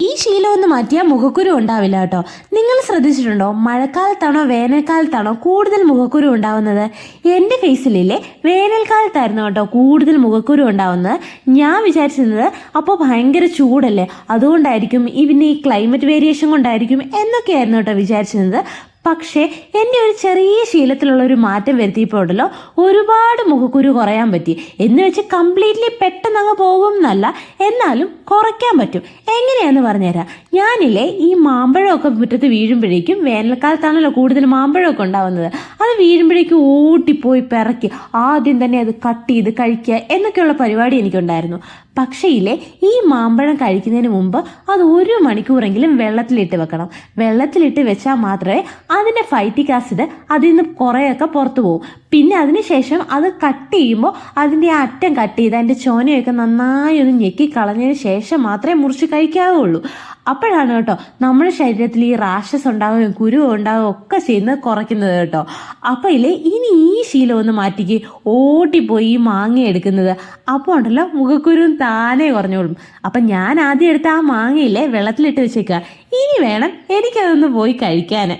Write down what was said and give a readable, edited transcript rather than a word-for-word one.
ഈ ശീലം ഒന്ന് മാറ്റിയാൽ മുഖക്കുരു ഉണ്ടാവില്ല കേട്ടോ. നിങ്ങൾ ശ്രദ്ധിച്ചിട്ടുണ്ടോ, മഴക്കാലത്താണോ വേനൽക്കാലത്താണോ കൂടുതൽ മുഖക്കുരു ഉണ്ടാവുന്നത്? എൻ്റെ ഫേസിലില്ലേ വേനൽക്കാലത്തായിരുന്നു കേട്ടോ കൂടുതൽ മുഖക്കുരു ഉണ്ടാവുന്നത്. ഞാൻ വിചാരിച്ചിരുന്നത് അപ്പോൾ ഭയങ്കര ചൂടല്ലേ, അതുകൊണ്ടായിരിക്കും, ഈ ക്ലൈമറ്റ് വേരിയേഷൻ കൊണ്ടായിരിക്കും എന്നൊക്കെയായിരുന്നു കേട്ടോ വിചാരിച്ചിരുന്നത്. പക്ഷേ എൻ്റെ ഒരു ചെറിയ ശീലത്തിലുള്ള ഒരു മാറ്റം വരുത്തിയപ്പോൾ ഉണ്ടല്ലോ ഒരുപാട് മുഖക്കുരു കുറയാൻ പറ്റി. എന്ന് വെച്ച് കംപ്ലീറ്റ്ലി പെട്ടെന്ന് അങ്ങ് പോകും എന്നല്ല, എന്നാലും കുറയ്ക്കാൻ പറ്റും. എങ്ങനെയാന്ന് പറഞ്ഞുതരാം. ഞാനില്ലേ ഈ മാമ്പഴമൊക്കെ മുറ്റത്ത് വീഴുമ്പോഴേക്കും, വേനൽക്കാലത്താണല്ലോ കൂടുതൽ മാമ്പഴമൊക്കെ ഉണ്ടാവുന്നത്, അത് വീഴുമ്പോഴേക്കും ഓട്ടിപ്പോയി പിറക്കി ആദ്യം തന്നെ അത് കട്ട് ചെയ്ത് കഴിക്കുക എന്നൊക്കെയുള്ള പരിപാടി എനിക്കുണ്ടായിരുന്നു. പക്ഷേ ഈ മാമ്പഴം കഴിക്കുന്നതിന് മുമ്പ് അത് 1 മണിക്കൂറെങ്കിലും വെള്ളത്തിലിട്ട് വെക്കണം. വെള്ളത്തിലിട്ട് വെച്ചാൽ മാത്രമേ അതിൻ്റെ ഫൈറ്റിക് ആസിഡ് അതിൽ നിന്ന് കുറേയൊക്കെ പുറത്തു പോകും. പിന്നെ അതിനുശേഷം അത് കട്ട് ചെയ്യുമ്പോൾ അതിൻ്റെ ആ അറ്റം കട്ട് ചെയ്ത് അതിൻ്റെ ചോനയൊക്കെ നന്നായി ഒന്ന് ഞെക്കി കളഞ്ഞതിന് ശേഷം മാത്രമേ മുറിച്ച് കഴിക്കാവുള്ളൂ. അപ്പോഴാണ് കേട്ടോ നമ്മുടെ ശരീരത്തിൽ ഈ റാഷസ് ഉണ്ടാവുകയും കുരു ഉണ്ടാവുകയും ഒക്കെ ചെയ്യുന്നത് കുറയ്ക്കുന്നത് കേട്ടോ. അപ്പോൾ ഇനി ഈ ശീലം ഒന്ന് മാറ്റിക്ക്, ഓട്ടിപ്പോയി ഈ മാങ്ങ എടുക്കുന്നത്. അപ്പോൾ ഉണ്ടല്ലോ മുഖക്കുരു താനേ കുറഞ്ഞോളും. അപ്പം ഞാൻ ആദ്യം എടുത്ത ആ മാങ്ങയില്ലേ വെള്ളത്തിലിട്ട് വെച്ചേക്കുക, ഇനി വേണം എനിക്കതൊന്ന് പോയി കഴിക്കാൻ.